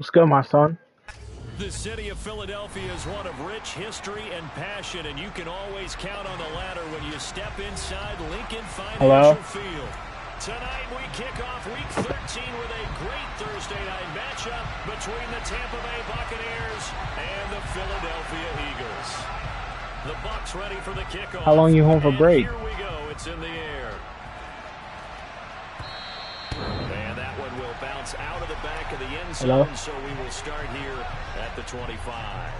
What's good, my son? The city of Philadelphia is one of rich history and passion, and you can always count on the ladder when you step inside Lincoln Hello? Financial Field. Tonight we kick off Week 13 with a great Thursday night matchup between the Tampa Bay Buccaneers and the Philadelphia Eagles. The Bucs ready for the kickoff. How long you home for and break? Here we go. It's in the air. And that one will bounce out of the back of the end zone, Hello? so we will start here at the 25.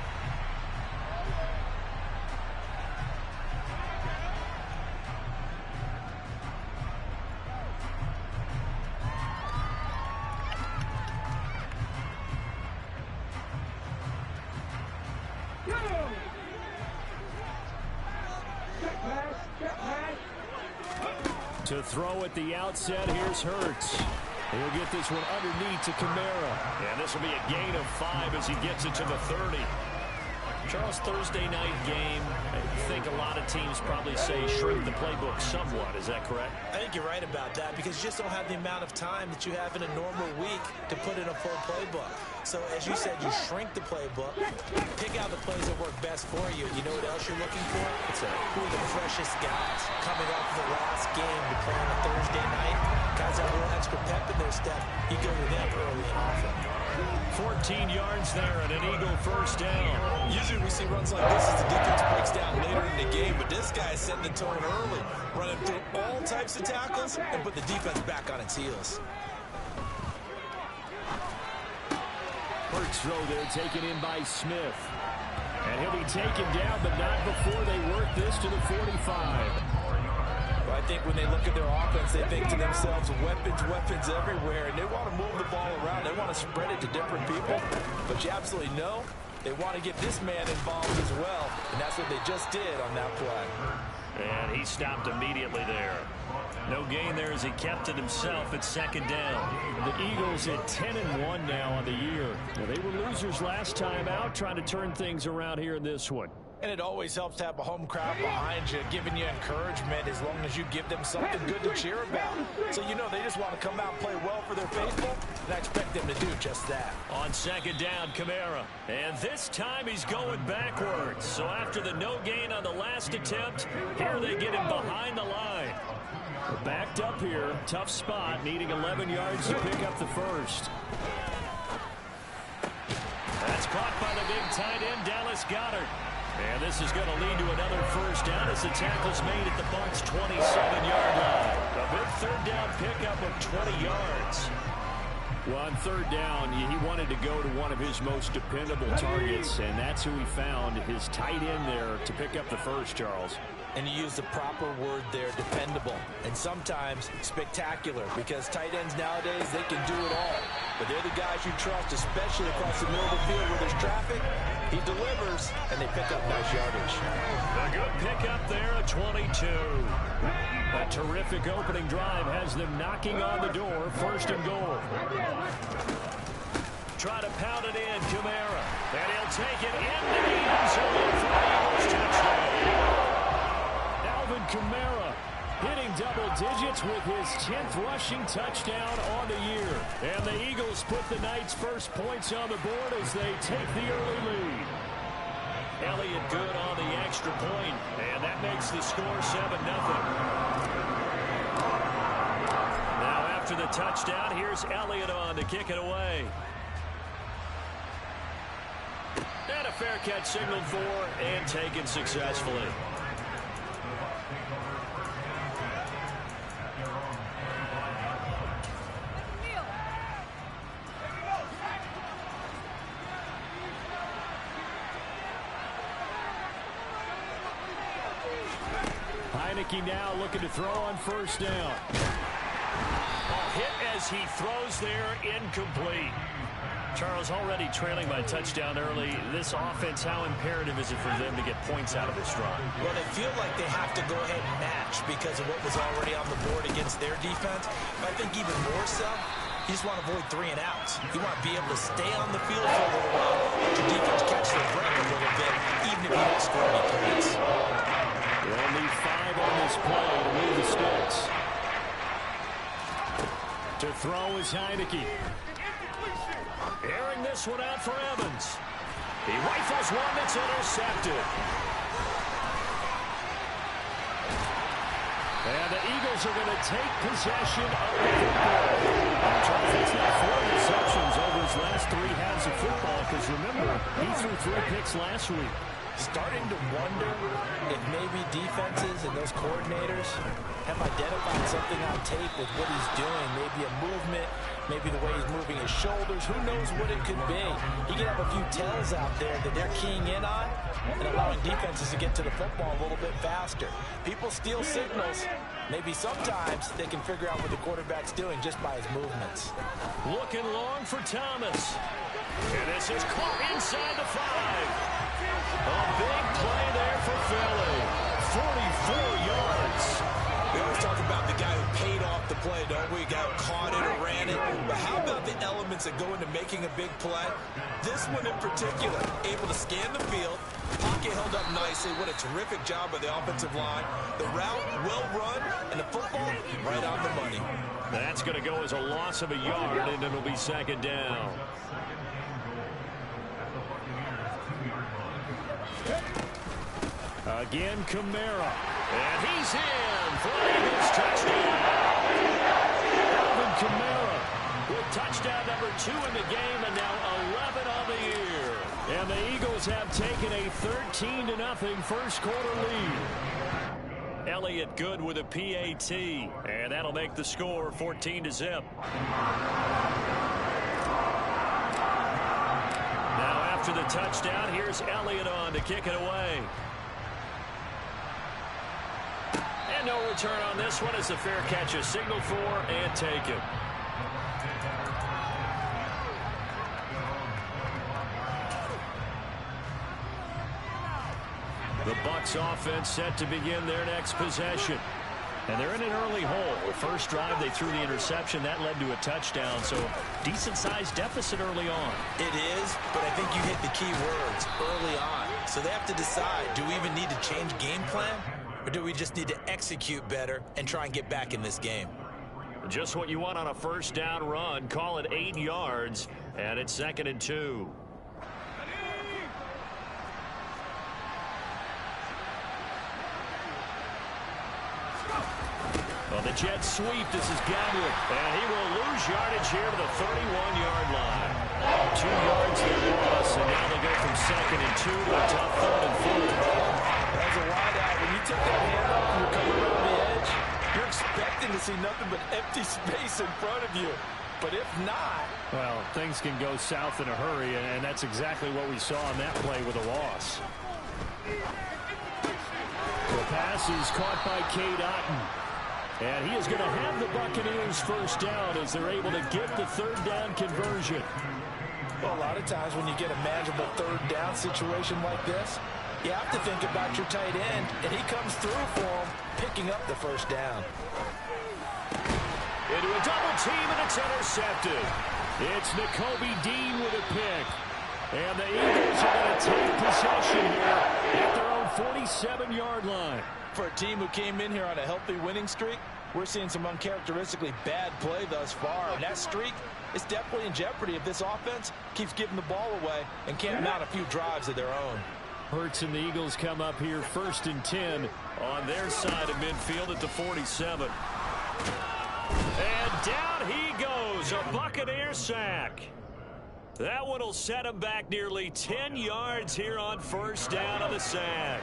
To throw at the outset, here's Hurts. He'll get this one underneath to Kamara. And this will be a gain of 5 as he gets it to the 30. Charles, Thursday night game, I think a lot of teams probably say shrink the playbook somewhat. Is that correct? I think you're right about that because you just don't have the amount of time that you have in a normal week to put in a full playbook. So, as you said, you shrink the playbook, pick out the plays that work best for you. You know what else you're looking for? Who are the freshest guys coming off of the last game to play on a Thursday night? Guys have a little extra pep in their step. You go to them early and often. 14 yards there and an Eagle first down. Usually we see runs like this as the defense breaks down later in the game, but this guy is setting the tone early, running through all types of tackles and put the defense back on its heels. Hurts throw there taken in by Smith. And he'll be taken down, but not before they work this to the 45. I think when they look at their offense, they think to themselves, weapons everywhere, and they want to move the ball around. They want to spread it to different people, but you absolutely know they want to get this man involved as well, and that's what they just did on that play. And he stopped immediately there. No gain there as he kept it himself at second down. The Eagles at 10-1 now on the year. Well, they were losers last time out, trying to turn things around here in this one. And it always helps to have a home crowd behind you, giving you encouragement as long as you give them something good to cheer about. So you know they just want to come out and play well for their faithful, and I expect them to do just that. On second down, Kamara. And this time he's going backwards. So after the no gain on the last attempt, here they get him behind the line. Backed up here, tough spot, needing 11 yards to pick up the first. That's caught by the big tight end, Dallas Goedert. And this is going to lead to another first down as the tackle's made at the Bucs' 27-yard line. A big third down pickup of 20 yards. Well, on third down, he wanted to go to one of his most dependable targets, and that's who he found, his tight end there, to pick up the first, Charles. And you use the proper word there, dependable, and sometimes spectacular, because tight ends nowadays, they can do it all. But they're the guys you trust, especially across the middle of the field where there's traffic. He delivers, and they pick up nice yardage. A good pickup there at 22. A terrific opening drive has them knocking on the door, first and goal. Try to pound it in, Kamara. And he'll take it into the end zone for the Eagles touchdown. Alvin Kamara hitting double digits with his 10th rushing touchdown on the year. And the Eagles put the Knights' first points on the board as they take the early lead. Elliott good on the extra point, and that makes the score 7-0. Now after the touchdown, here's Elliott on to kick it away. And a fair catch signaled for and taken successfully. Heineke now looking to throw on first down. Hit as he throws there, incomplete. Charles, already trailing by touchdown early. This offense, how imperative is it for them to get points out of this drive? Well, they feel like they have to go ahead and match because of what was already on the board against their defense. But I think even more so, you just want to avoid 3 and outs. You want to be able to stay on the field for a little while, let your defense catch their breath a little bit, even if you don't score any points. They'll need 5 on this play to move the sticks. To throw is Heineke. Airing this one out for Evans. He rifles one that's intercepted. And the Eagles are going to take possession of the football. He's got 4 receptions over his last 3 halves of football, because remember, he threw 3 picks last week. Starting to wonder if maybe defenses and those coordinators have identified something on tape with what he's doing. Maybe a movement, maybe the way he's moving his shoulders. Who knows what it could be? He could have a few tells out there that they're keying in on and allowing defenses to get to the football a little bit faster. People steal signals. Maybe sometimes they can figure out what the quarterback's doing just by his movements. Looking long for Thomas. And this is caught inside the 5. A big play there for Philly. 44 yards. We always talk about the guy who paid off the play, don't we? Guy who caught it or ran it. But how about the elements that go into making a big play? This one in particular, able to scan the field, pocket held up nicely. What a terrific job by the offensive line. The route, well run, and the football right on the money. That's going to go as a loss of a yard, and it'll be 2nd down. Again, Kamara. And he's in for an Eagles touchdown. Alvin Kamara with touchdown number 2 in the game, and now 11 on the year. And the Eagles have taken a 13-0 first quarter lead. Elliott good with a PAT, and that'll make the score 14-0. Now after the touchdown, here's Elliott on to kick it away. And no return on this one as the fair catch is signaled for and taken. The Bucs offense set to begin their next possession. And they're in an early hole. The first drive, they threw the interception. That led to a touchdown. So decent-sized deficit early on. It is, but I think you hit the key words early on. So they have to decide, do we even need to change game plan? Or do we just need to execute better and try and get back in this game? Just what you want on a first down run. Call it 8 yards. And it's 2nd and 2. Well, the jet sweep. This is Gadwick. And he will lose yardage here to the 31-yard line. 2 yards their loss. And now they go from 2nd and 2 to a tough 3rd and 4. As a wideout, when you take that hand off and you're coming around the edge, you're expecting to see nothing but empty space in front of you. But if not... Well, things can go south in a hurry, and that's exactly what we saw on that play with a loss. The pass is caught by Cade Otton. And he is going to have the Buccaneers first down as they're able to get the 3rd down conversion. Well, a lot of times when you get a manageable 3rd down situation like this, you have to think about your tight end, and he comes through for him, picking up the first down. Into a double team, and it's intercepted. It's Nakobe Dean with a pick. And the Eagles are going to take possession here at their own 47-yard line. For a team who came in here on a healthy winning streak, we're seeing some uncharacteristically bad play thus far. And that streak is definitely in jeopardy if this offense keeps giving the ball away and can't mount a few drives of their own. Hurts and the Eagles come up here 1st and 10 on their side of midfield at the 47. And down he goes, a Buccaneer sack. That one will set him back nearly 10 yards here on first down on the sack.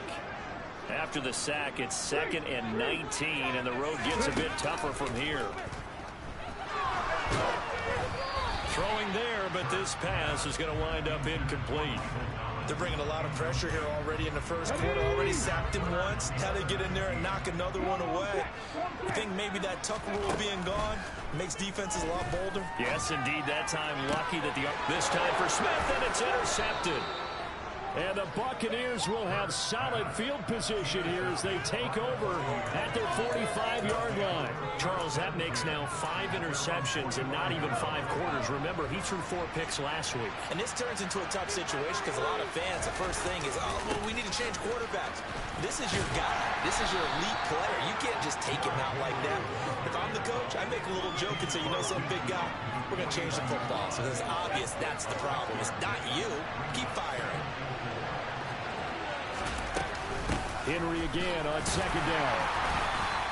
After the sack, it's 2nd and 19, and the road gets a bit tougher from here. Throwing there, but this pass is going to wind up incomplete. They're bringing a lot of pressure here already in the first quarter. Already sacked him once. Had to get in there and knock another one away. You think maybe that tuck rule being gone makes defenses a lot bolder? Yes, indeed. That time lucky that this time for Smith, and it's intercepted. And the Buccaneers will have solid field position here as they take over at their 45-yard line. Charles, that makes now 5 interceptions in not even 5 quarters. Remember, he threw 4 picks last week. And this turns into a tough situation because a lot of fans, the first thing is, oh, well, we need to change quarterbacks. This is your guy. This is your elite player. You can't just take him out like that. If I'm the coach, I make a little joke and say, you know, some big guy, we're going to change the football. So it's obvious that's the problem. It's not you. Keep firing. Henry again on second down.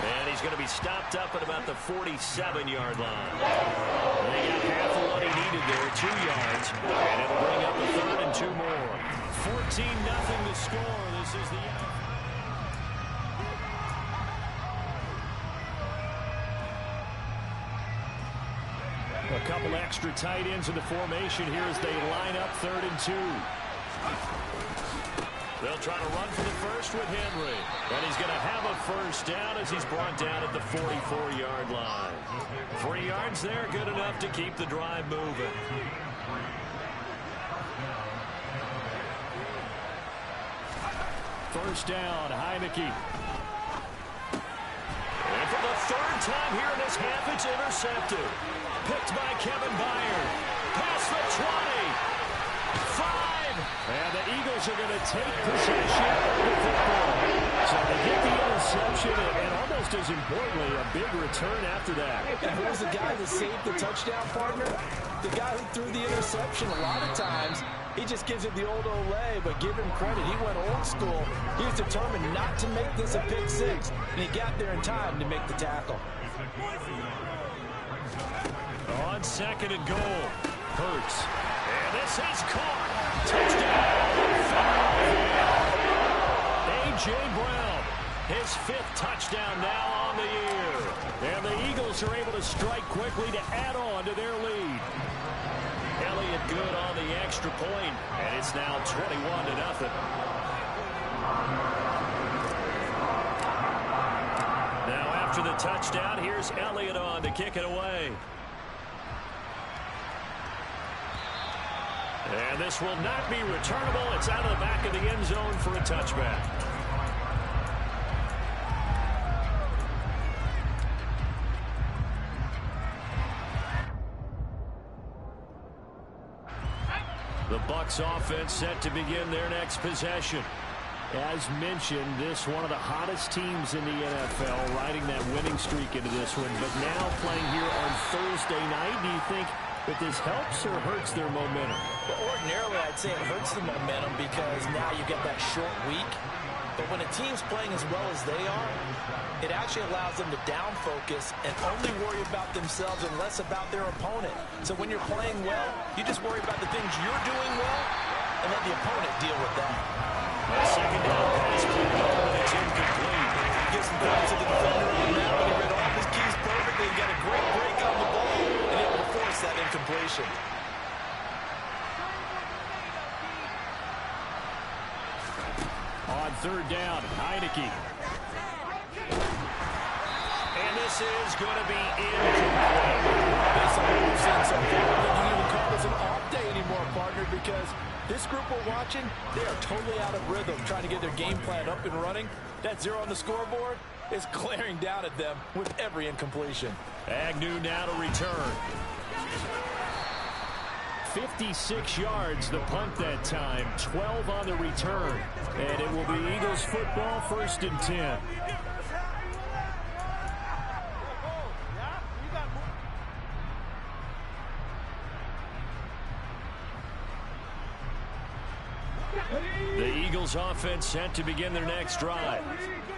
And he's going to be stopped up at about the 47-yard line. They got half of what he needed there, 2 yards. And it'll bring up a 3rd and 2 more. 14-0 to score. This is the end. A couple extra tight ends in the formation here as they line up 3rd and 2. They'll try to run for the first with Henry. And he's going to have a first down as he's brought down at the 44-yard line. 3 yards there, good enough to keep the drive moving. First down, Heineke. And for the 3rd time here in this half, it's intercepted. Picked by Kevin Byard. Past the 20. 5. And the Eagles are going to take possession of the football. So they get the interception and almost as importantly, a big return after that. And who's the guy that saved the touchdown, partner? The guy who threw the interception. A lot of times, he just gives it the old Olay, but give him credit. He went old school. He was determined not to make this a pick 6, and he got there in time to make the tackle. On 2nd and goal, Hurts. And this is caught. Touchdown. A.J. Brown, his 5th touchdown now on the year. And the Eagles are able to strike quickly to add on to their lead. Elliott good on the extra point, and it's now 21-0. Now after the touchdown, here's Elliott on to kick it away. And this will not be returnable. It's out of the back of the end zone for a touchback. The Bucs offense set to begin their next possession. As mentioned, this one of the hottest teams in the NFL, riding that winning streak into this one. But now playing here on Thursday night, do you think that this helps or hurts their momentum? Well, ordinarily, I'd say it hurts the momentum because now you get that short week. But when a team's playing as well as they are, it actually allows them to down focus and only worry about themselves and less about their opponent. So when you're playing well, you just worry about the things you're doing well and let the opponent deal with that. A second down pass played over, but it's incomplete. Gives some credit to the defender on that one. He read all of his keys perfectly and got a great break on the ball and able to force that incompletion. On 3rd down, Heineke. And this is going to be incomplete. Based on what we've seen so far, I don't think you can even call this an off day anymore, partner, because this group we're watching, they are totally out of rhythm, trying to get their game plan up and running. That 0 on the scoreboard is glaring down at them with every incompletion. Agnew now to return. 56 yards the punt that time, 12 on the return. And it will be Eagles football, 1st and 10. The Eagles offense set to begin their next drive.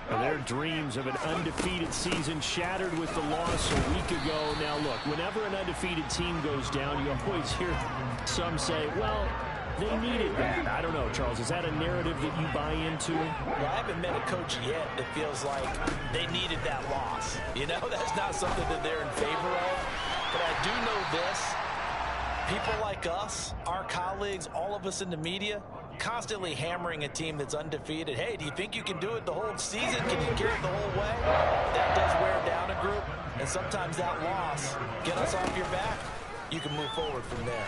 And their dreams of an undefeated season shattered with the loss a week ago. Now look, whenever an undefeated team goes down, you always hear some say, well, they needed that. I don't know, Charles, is that a narrative that you buy into? Well, I haven't met a coach yet that feels like they needed that loss. You know, that's not something that they're in favor of. But I do know this. People like us, our colleagues, all of us in the media, constantly hammering a team that's undefeated. Hey, do you think you can do it the whole season? Can you carry it the whole way? That does wear down a group, and sometimes that loss, get us off your back, you can move forward from there.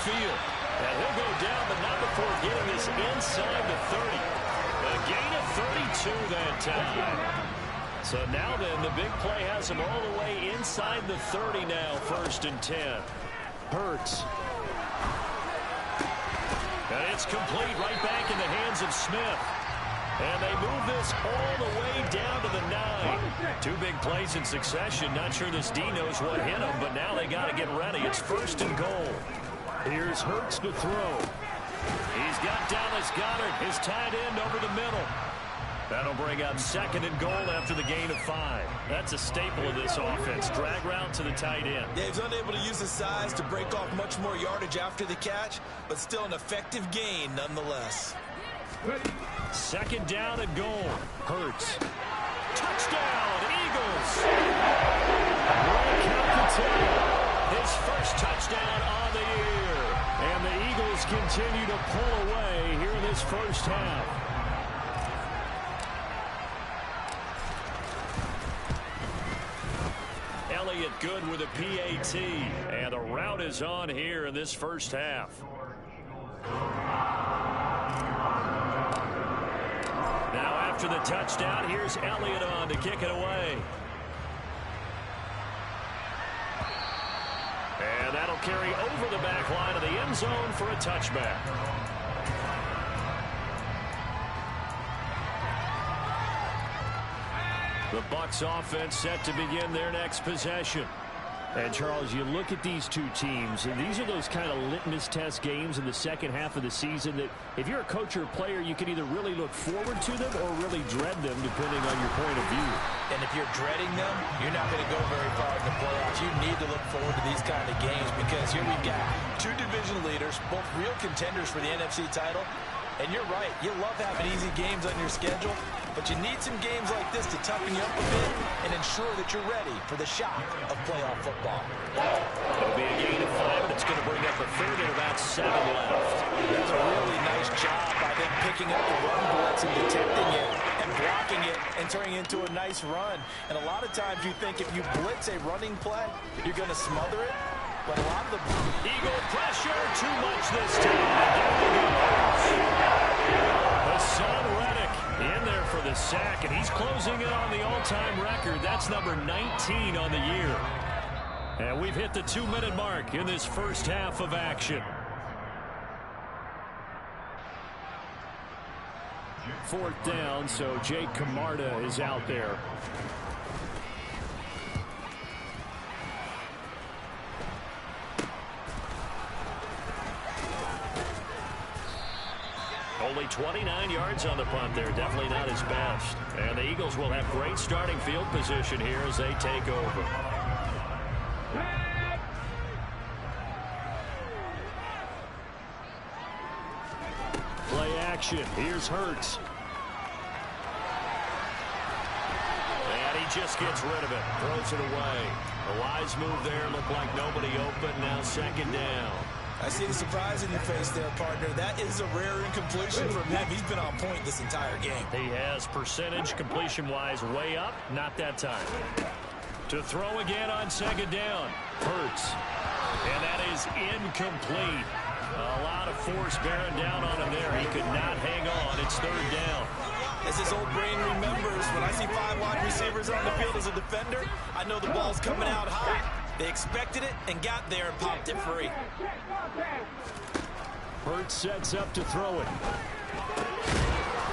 field. And he'll go down, but not before getting this inside the 30. A gain of 32 that time. So now then, the big play has him all the way inside the 30 now, 1st and 10. Hurts. And it's complete right back in the hands of Smith. And they move this all the way down to the 9. 2 big plays in succession. Not sure this D knows what hit him, but now they got to get ready. It's 1st and goal. Here's Hurts to throw. He's got Dallas Goedert, his tight end, over the middle. That'll bring up 2nd and goal after the gain of 5. That's a staple of this offense. Drag route to the tight end. Yeah, he's unable to use his size to break off much more yardage after the catch, but still an effective gain nonetheless. 2nd down and goal. Hurts. Touchdown, Eagles. His first touchdown on the year. And the Eagles continue to pull away here in this first half. Elliott good with a PAT. And the route is on here in this first half. Now after the touchdown, here's Elliott on to kick it away. And that'll carry over the back line of the end zone for a touchback. The Bucs offense set to begin their next possession. And, Charles, you look at these two teams, and these are those kind of litmus test games in the second half of the season that if you're a coach or a player, you can either really look forward to them or really dread them, depending on your point of view. And if you're dreading them, you're not going to go very far in the playoffs. You need to look forward to these kind of games because here we've got 2 division leaders, both real contenders for the NFC title. And you're right, you love having easy games on your schedule, but you need some games like this to toughen you up a bit and ensure that you're ready for the shock of playoff football. It'll be a gain of 5, and it's going to bring up a 3rd and about 7 left. That's a really nice job by them picking up the run blitz and detecting it and blocking it and turning it into a nice run. And a lot of times you think if you blitz a running play, you're going to smother it. But a lot of the Eagle pressure, too much this time. Hassan Reddick in there for the sack, and he's closing in on the all-time record. That's number 19 on the year. And we've hit the 2-minute mark in this first half of action. 4th down, so Jake Camarda is out there. Only 29 yards on the punt there. Definitely not his best. And the Eagles will have great starting field position here as they take over. Play action. Here's Hurts. And he just gets rid of it. Throws it away. A wise move there. Looked like nobody open. Now 2nd down. I see the surprise in your face there, partner. That is a rare incompletion from him. He's been on point this entire game. He has percentage completion-wise way up. Not that time. To throw again on 2nd down. Hurts. And that is incomplete. A lot of force bearing down on him there. He could not hang on. It's 3rd down. As his old brain remembers, when I see 5 wide receivers on the field as a defender, I know the ball's coming out hot. They expected it and got there and popped it free. Hurts sets up to throw it.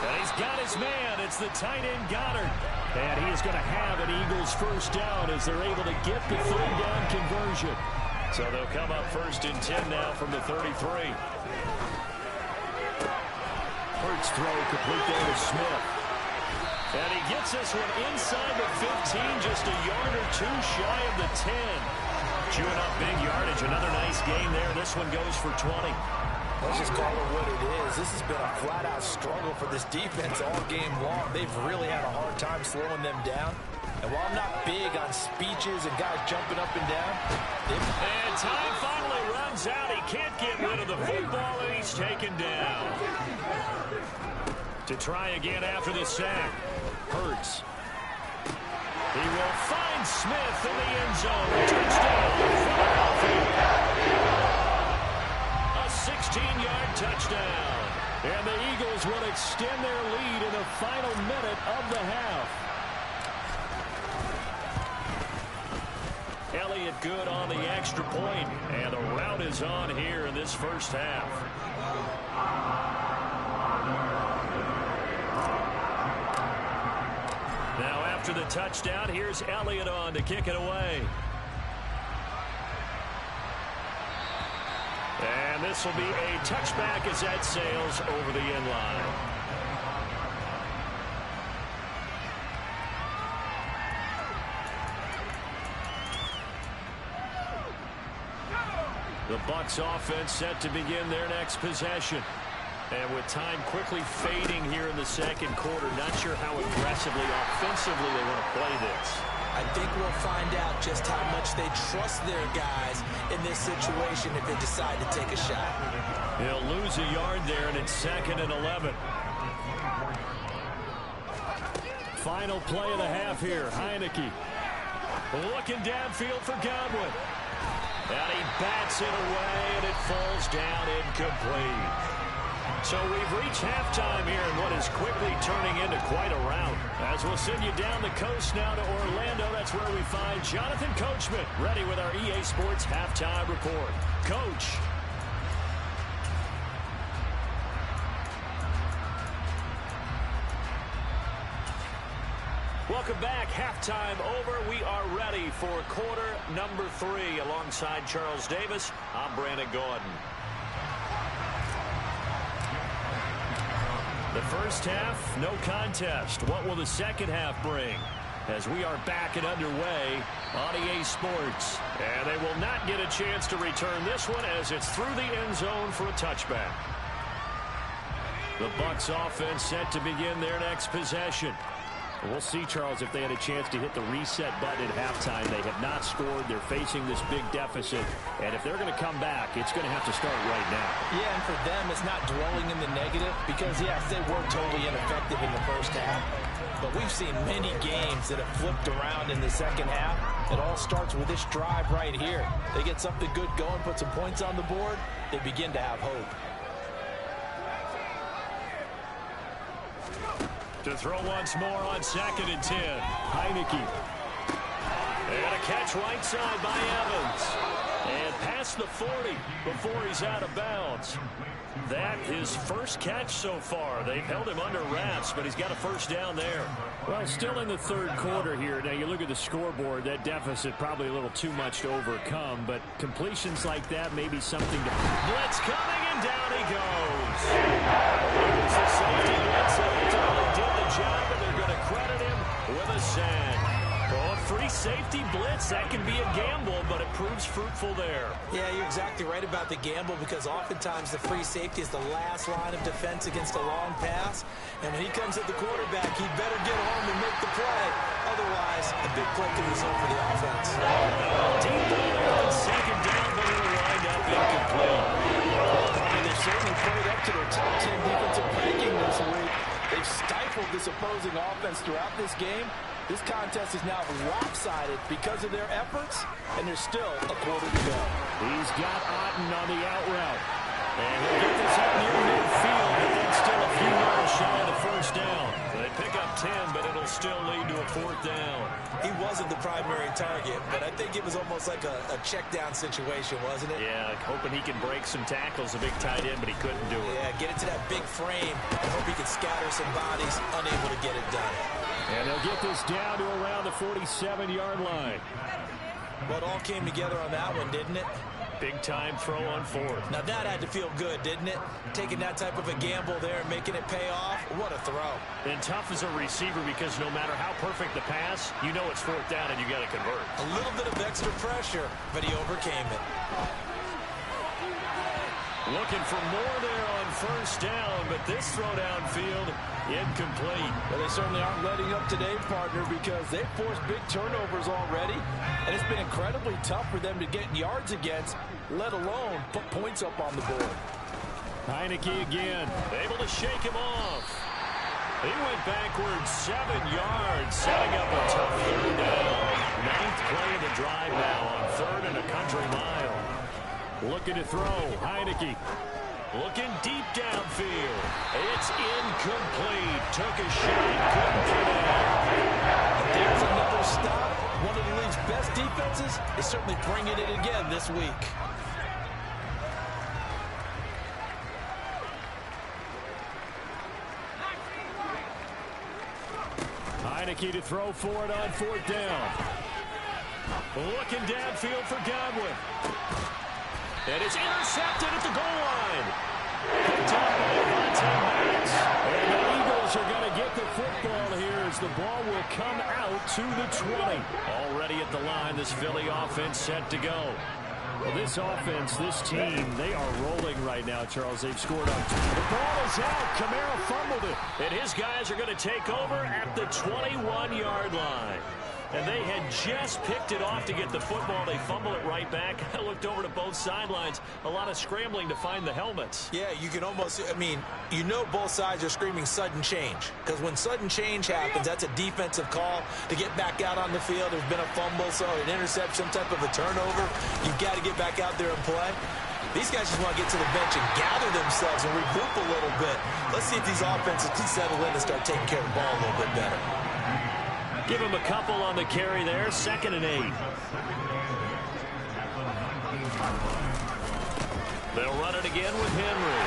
And he's got his man. It's the tight end Goedert. And he is going to have an Eagles first down as they're able to get the 3rd down conversion. So they'll come up 1st and 10 now from the 33. Hurts throw complete there to Smith. And he gets this one inside the 15, just a yard or 2 shy of the 10. Chewing up big yardage. Another nice gain there. This one goes for 20. Let's just call it what it is. This has been a flat-out struggle for this defense all game long. They've really had a hard time slowing them down. And while I'm not big on speeches and guys jumping up and down, and time finally runs out. He can't get rid of the football, and he's taken down. To try again after the sack. Hurts. He will find Smith in the end zone. Touchdown, Philadelphia. And the Eagles will extend their lead in the final minute of the half. Elliott good on the extra point, and the rout is on here in this first half. Now after the touchdown, here's Elliott on to kick it away. And this will be a touchback as that sails over the end line. The Bucs offense set to begin their next possession. And with time quickly fading here in the second quarter, not sure how aggressively, offensively they want to play this. I think we'll find out just how much they trust their guys in this situation if they decide to take a shot. He'll lose a yard there, and it's 2nd and 11. Final play of the half here. Heineke looking downfield for Godwin. And he bats it away, and it falls down incomplete. So we've reached halftime here in what is quickly turning into quite a rout. As we'll send you down the coast now to Orlando, that's where we find Jonathan Coachman, ready with our EA Sports Halftime Report. Coach. Welcome back. Halftime over. We are ready for quarter number 3. Alongside Charles Davis, I'm Brandon Gaudin. The first half, no contest. What will the second half bring? As we are back and underway on EA Sports. And they will not get a chance to return this one as it's through the end zone for a touchback. The Bucs offense set to begin their next possession. We'll see, Charles, if they had a chance to hit the reset button at halftime. They have not scored. They're facing this big deficit. And if they're going to come back, it's going to have to start right now. Yeah, and for them, it's not dwelling in the negative because, yes, they were totally ineffective in the first half. But we've seen many games that have flipped around in the second half. It all starts with this drive right here. They get something good going, put some points on the board, they begin to have hope. To throw once more on 2nd and 10. Heineke. And a catch right side by Evans. And past the 40 before he's out of bounds. That is first catch so far. They've held him under wraps, but he's got a first down there. Well, still in the third quarter here. Now, you look at the scoreboard, that deficit probably a little too much to overcome, but completions like that may be something to... Blitz coming, and down he goes. Here's the safety blitz that ultimately did the job, and they're going to credit him with a sack. Oh, a free safety blitz, that can be a gamble, but it proves fruitful there. Yeah, you're exactly right about the gamble because oftentimes the free safety is the last line of defense against a long pass. And when he comes at the quarterback, he better get home and make the play. Otherwise, a big play can result for the offense. Deep there on 2nd down, but it'll wind up incomplete. And they've certainly played up to their top 10 defensive ranking this week. They've stifled this opposing offense throughout this game. This contest is now lopsided because of their efforts, and there's still a quarter to go. He's got Otten on the out route. And he'll get this up near midfield, but then still a few yards shy of the first down. They pick up 10, but it'll still lead to a 4th down. He wasn't the primary target, but I think it was almost like a check down situation, wasn't it? Yeah, hoping he can break some tackles, a big tight end, but he couldn't do it. Yeah, get into that big frame. I hope he can scatter some bodies, unable to get it done. And they'll get this down to around the 47-yard line. Well, it all came together on that one, didn't it? Big-time throw on 4th. Now, that had to feel good, didn't it? Taking that type of a gamble there and making it pay off. What a throw. And tough as a receiver because no matter how perfect the pass, you know it's 4th down and you got to convert. A little bit of extra pressure, but he overcame it. Looking for more there on 1st down, but this throw downfield, incomplete. Well, they certainly aren't letting up today, partner, because they've forced big turnovers already, and it's been incredibly tough for them to get yards against, let alone put points up on the board. Heineke again, able to shake him off. He went backwards 7 yards, setting up a tough 3rd down. 9th play of the drive now on 3rd and a country mile. Looking to throw, Heineke. Looking deep downfield. It's incomplete. Took a shot. Couldn't get it. There's another stop. One of the league's best defenses is certainly bringing it again this week. Heineke to throw for it on 4th down. Looking downfield for Godwin. And it's intercepted at the goal line. Picked up by Avonte Maddox. And the Eagles are going to get the football here as the ball will come out to the 20. Already at the line, this Philly offense set to go. Well, this offense, this team, they are rolling right now, Charles. They've scored on 2. The ball is out. Kamara fumbled it. And his guys are going to take over at the 21-yard line. And they had just picked it off to get the football. They fumble it right back. I looked over to both sidelines. A lot of scrambling to find the helmets. Yeah, you can almost, you know both sides are screaming sudden change. Because when sudden change happens, that's a defensive call to get back out on the field. There's been a fumble, so an interception, some type of a turnover. You've got to get back out there and play. These guys just want to get to the bench and gather themselves and regroup a little bit. Let's see if these offenses can settle in and start taking care of the ball a little bit better. Give him a couple on the carry there. 2nd and 8. They'll run it again with Henry.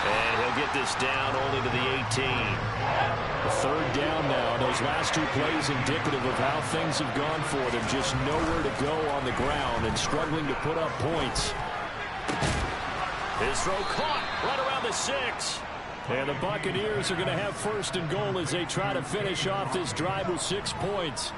And he'll get this down only to the 18. A 3rd down now. Those last 2 plays indicative of how things have gone for them. Just nowhere to go on the ground and struggling to put up points. His throw caught right around the 6. And the Buccaneers are going to have 1st and goal as they try to finish off this drive with 6 points.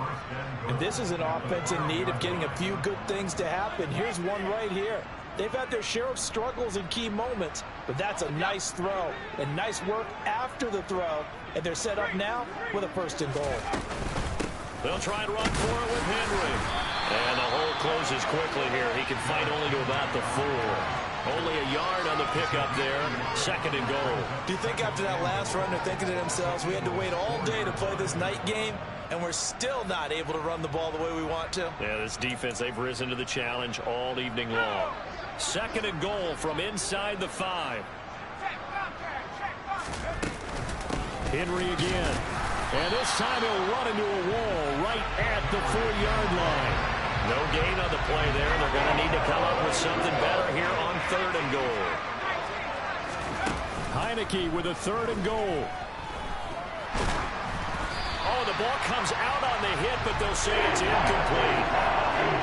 And this is an offense in need of getting a few good things to happen. Here's one right here. They've had their share of struggles in key moments, but that's a nice throw and nice work after the throw. And they're set up now with a 1st and goal. They'll try and run for it with Henry. And the hole closes quickly here. He can fight only to about the 4. Only a yard on the pickup there. 2nd and goal. Do you think after that last run they're thinking to themselves, we had to wait all day to play this night game, and we're still not able to run the ball the way we want to? Yeah, this defense, they've risen to the challenge all evening long. 2nd and goal from inside the 5. Henry again. And this time he'll run into a wall right at the 4-yard line. No gain on the play there. They're going to need to come up with something better here on 3rd and goal. Heineke with a 3rd and goal. Oh, the ball comes out on the hit, but they'll say it's incomplete.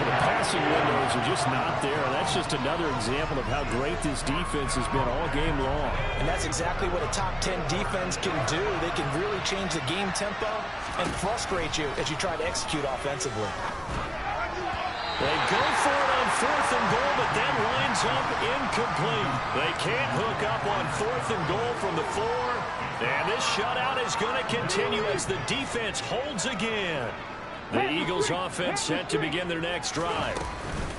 The passing windows are just not there. That's just another example of how great this defense has been all game long. And that's exactly what a top 10 defense can do. They can really change the game tempo and frustrate you as you try to execute offensively. They go for it on 4th and goal, but that winds up incomplete. They can't hook up on 4th and goal from the 4. And this shutout is going to continue as the defense holds again. The Eagles offense set to begin their next drive.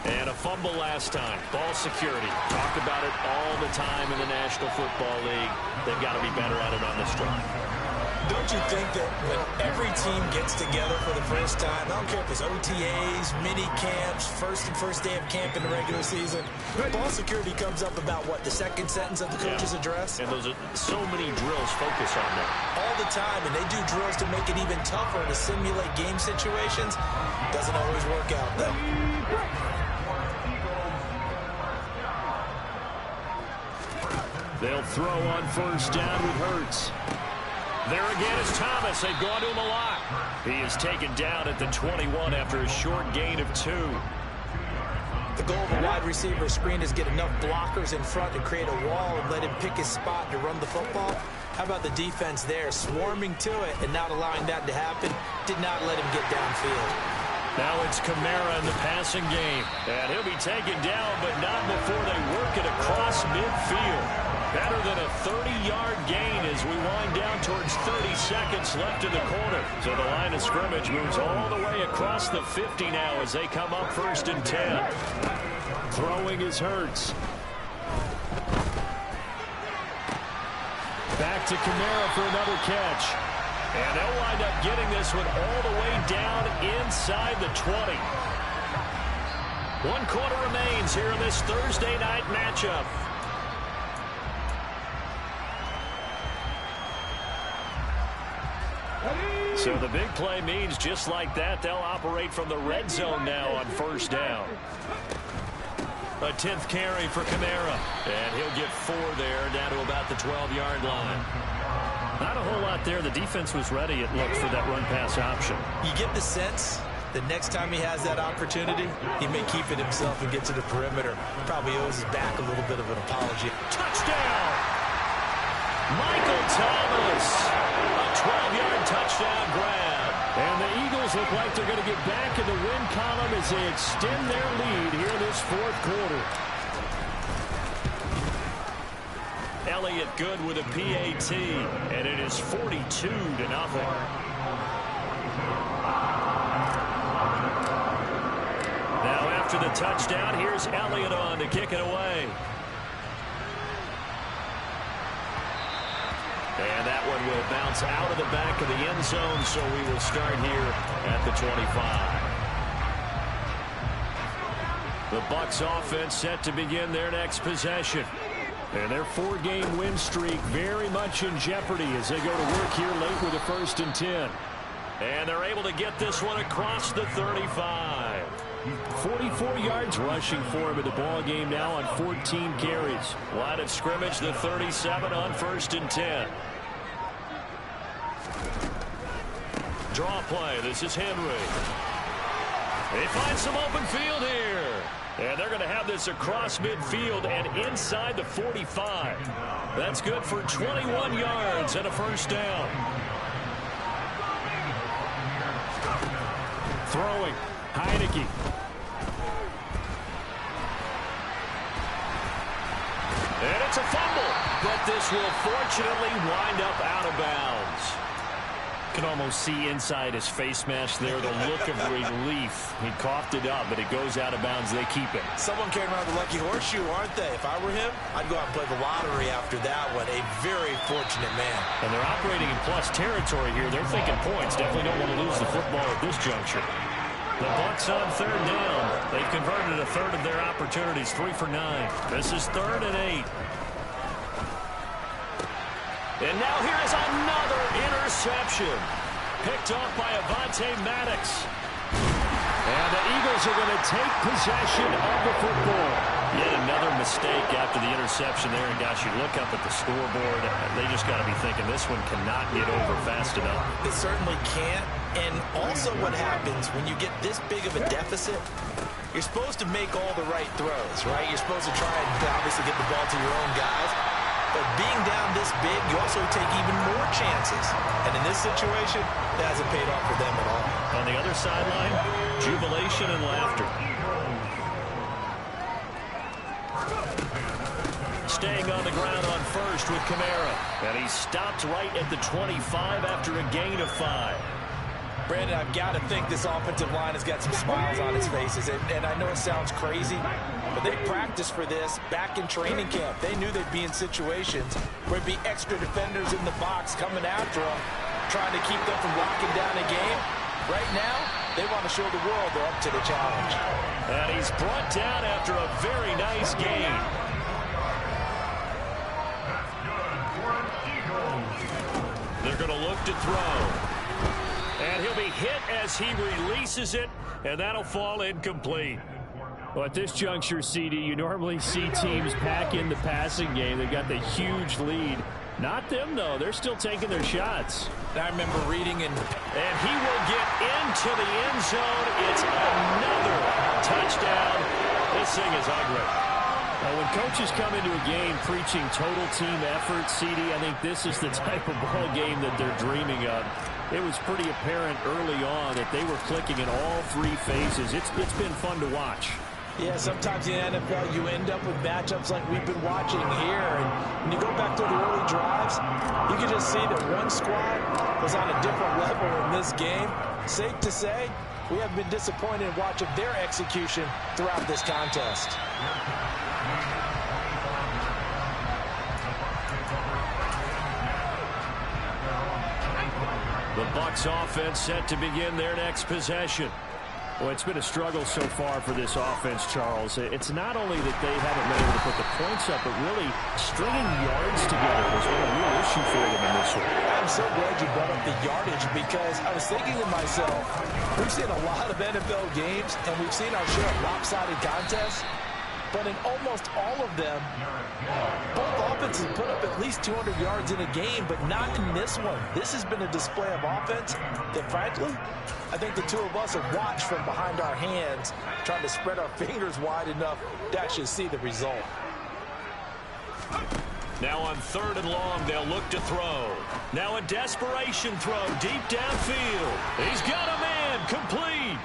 And a fumble last time. Ball security. Talk about it all the time in the National Football League. They've got to be better at it on this drive. Don't you think that when every team gets together for the first time, I don't care if it's OTAs, mini camps, first day of camp in the regular season, ball security comes up about, what, the 2nd sentence of the coach's address? And those are so many drills focus on that. All the time, and they do drills to make it even tougher to simulate game situations. Doesn't always work out, though. They'll throw on 1st down with Hurts. There again is Thomas. They've gone to him a lot. He is taken down at the 21 after a short gain of 2. The goal of a wide receiver screen is get enough blockers in front to create a wall and let him pick his spot to run the football. How about the defense there, swarming to it and not allowing that to happen? Did not let him get downfield. Now it's Kamara in the passing game. And he'll be taken down, but not before they work it across midfield. Better than a 30-yard gain as we wind down towards 30 seconds left in the quarter. So the line of scrimmage moves all the way across the 50 now as they come up 1st and 10. Throwing is Hurts. Back to Kamara for another catch. And they'll wind up getting this one all the way down inside the 20. 1 quarter remains here in this Thursday night matchup. So the big play means just like that, they'll operate from the red zone now on first down. A 10th carry for Kamara. And he'll get 4 there, down to about the 12-yard line. Not a whole lot there. The defense was ready, it looked, for that run-pass option. You get the sense the next time he has that opportunity, he may keep it himself and get to the perimeter. Probably owes his back a little bit of an apology. Touchdown! Michael Thomas. A 12-yard touchdown grab. And the Eagles look like they're going to get back in the win column as they extend their lead here in this fourth quarter. Elliott good with a PAT, and it is 42-0. Now after the touchdown, here's Elliott on to kick it away. And that one will bounce out of the back of the end zone, so we will start here at the 25. The Bucs offense set to begin their next possession. And their 4-game win streak very much in jeopardy as they go to work here late with a 1st and 10. And they're able to get this one across the 35. 44 yards rushing for him in the ball game now on 14 carries. Line of scrimmage, the 37 on 1st and 10. Draw play. This is Henry. They find some open field here. And they're going to have this across midfield and inside the 45. That's good for 21 yards and a 1st down. Throwing. Heineke. And it's a fumble. But this will fortunately wind up out of bounds. You can almost see inside his face mask there the look of relief. He coughed it up, but it goes out of bounds. They keep it. Someone came around the lucky horseshoe, aren't they? If I were him, I'd go out and play the lottery after that one. A very fortunate man. And they're operating in plus territory here. They're thinking points. Definitely don't want to lose the football at this juncture. The Bucs on 3rd down. They've converted a third of their opportunities, 3 for 9. This is 3rd and 8. And now here is another interception. Picked off by Avonte Maddox. And the Eagles are going to take possession of the football. Yet another mistake after the interception there. And gosh, you look up at the scoreboard, they just got to be thinking this one cannot get over fast enough. It certainly can't. And also what happens when you get this big of a deficit, you're supposed to make all the right throws, right? You're supposed to try and obviously get the ball to your own guys. But being down this big, you also take even more chances. And in this situation, that hasn't paid off for them at all. On the other sideline, jubilation and laughter. Staying on the ground on 1st with Kamara. And he stopped right at the 25 after a gain of 5. Brandon, I've got to think this offensive line has got some smiles on its faces. And I know it sounds crazy, but they practiced for this back in training camp. They knew they'd be in situations where there'd be extra defenders in the box coming after them, trying to keep them from locking down a game. Right now, they want to show the world they're up to the challenge. And he's brought down after a very nice gain. They're going to look to throw. And he'll be hit as he releases it, and that'll fall incomplete. Well, at this juncture, CD, you normally see teams pack in the passing game. They've got the huge lead. Not them, though. They're still taking their shots. I remember reading and he will get into the end zone. It's another touchdown. This thing is ugly. Now, when coaches come into a game preaching total team effort, CD, I think this is the type of ball game that they're dreaming of. It was pretty apparent early on that they were clicking in all 3 phases. It's been fun to watch. Yeah, sometimes in the NFL you end up with matchups like we've been watching here. And when you go back to the early drives, you can just see that one squad was on a different level in this game. Safe to say, we have been disappointed in watching their execution throughout this contest. The Bucs offense set to begin their next possession. Well, it's been a struggle so far for this offense, Charles. It's not only that they haven't been able to put the points up, but really stringing yards together has been a real issue for them in this one. I'm so glad you brought up the yardage because I was thinking to myself, we've seen a lot of NFL games, and we've seen our share of lopsided contests. But in almost all of them, both offenses put up at least 200 yards in a game, but not in this one. This has been a display of offense that, frankly, I think the two of us have watched from behind our hands, trying to spread our fingers wide enough to actually see the result. Now on 3rd and long, they'll look to throw. Now a desperation throw deep downfield. He's got a man, complete.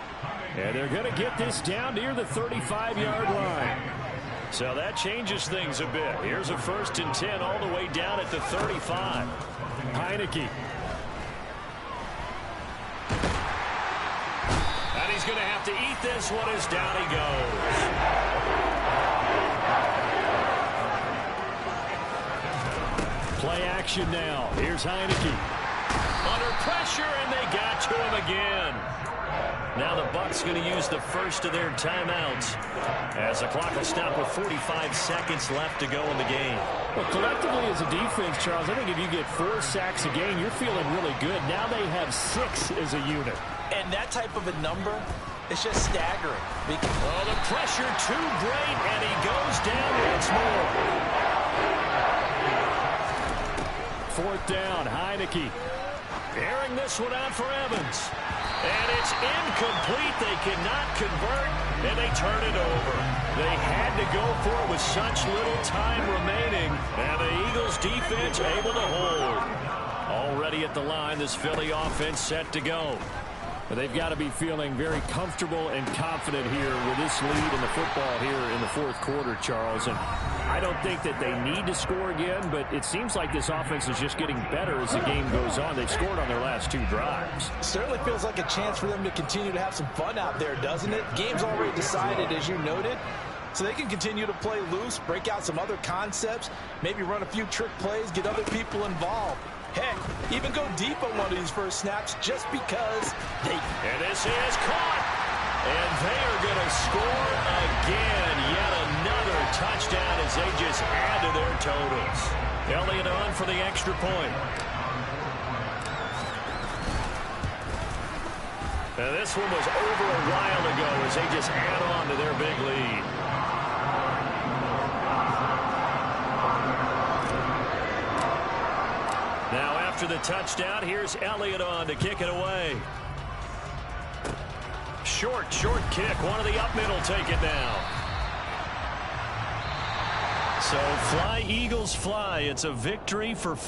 And they're going to get this down near the 35-yard line. So that changes things a bit. Here's a 1st and 10 all the way down at the 35. Heineke. And he's going to have to eat this one as down he goes. Play action now. Here's Heineke. Under pressure, and they got to him again. Now the Bucs going to use the first of their timeouts as the clock will stop with 45 seconds left to go in the game. Well, collectively as a defense, Charles, I think if you get 4 sacks a game, you're feeling really good. Now they have 6 as a unit. And that type of a number, it's just staggering. Oh, the pressure too great, and he goes down once more. 4th down, Heineke. Airing this one out for Evans. And it's incomplete. They cannot convert, and they turn it over. They had to go for it with such little time remaining, and the Eagles defense able to hold. Already at the line, this Philly offense set to go. But they've got to be feeling very comfortable and confident here with this lead in the football here in the 4th quarter, Charles. And I don't think that they need to score again, but it seems like this offense is just getting better as the game goes on. They've scored on their last 2 drives. Certainly feels like a chance for them to continue to have some fun out there, doesn't it? Game's already decided, as you noted. So they can continue to play loose, break out some other concepts, maybe run a few trick plays, get other people involved. Heck, even go deep on one of these first snaps just because they... And this is caught. And they are going to score again. Yet another touchdown as they just add to their totals. Elliott on for the extra point. And this one was over a while ago as they just add on to their big lead. Now after the touchdown, here's Elliott on to kick it away. Short kick. One of the up middle take it now. So fly, Eagles, fly. It's a victory for Philly.